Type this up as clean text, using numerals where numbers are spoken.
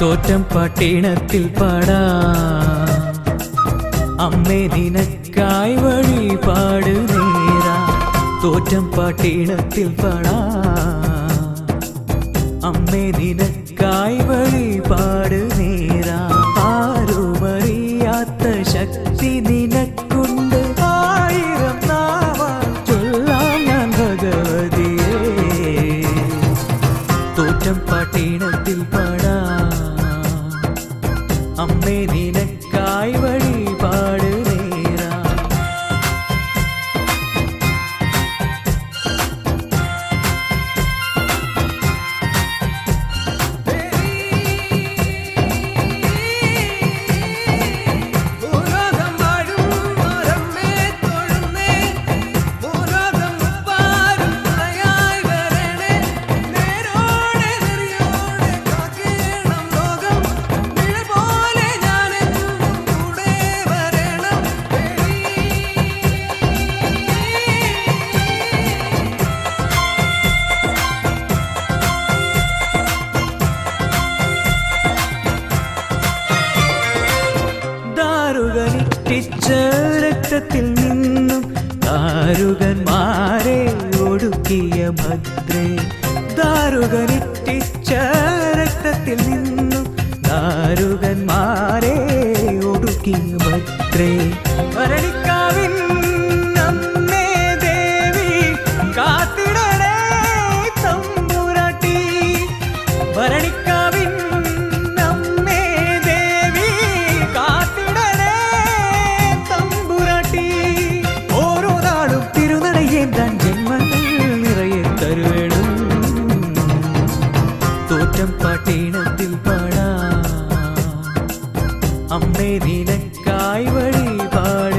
തോറ്റം പട്ടീണത്തിൽ പാടാ അമ്മേ നിനക്കായി വഴിപാട് നേരാ തോറ്റം പട്ടീണത്തിൽ പാടാ അമ്മേ നിനക്കായി വഴിപാട് നേരാ ആരുമറിയാത്ത ശക്തി നിനക്കുണ്ട് ആയിരം നാമം ചൊല്ലാം ഞാൻ ഭഗവതിയേ തോറ്റം പട്ടീണത്തിൽ പാടാ അമ്മേ നിനക്കായി വഴിപാട് നേരാ ിച്ച രക്തത്തിൽ നിന്നും ദാരുകന്മാരെ ഒടുക്കിയ ഭദ്രേ ദാരുകനിട്ടിച്ച രക്തത്തിൽ നിന്നും ദാരുകന്മാരെ ഒടുക്കിയ ഭദ്രേ ഭരണിക്കാവിൻ അമ്മേ ദേവി കാത്തിടണേ തമ്പുരാട്ടി ഭരണിക്കാവിൻ തോറ്റം പട്ടീണത്തിൽ പാടാ അമ്മേ നിനക്കായി വഴിപാട്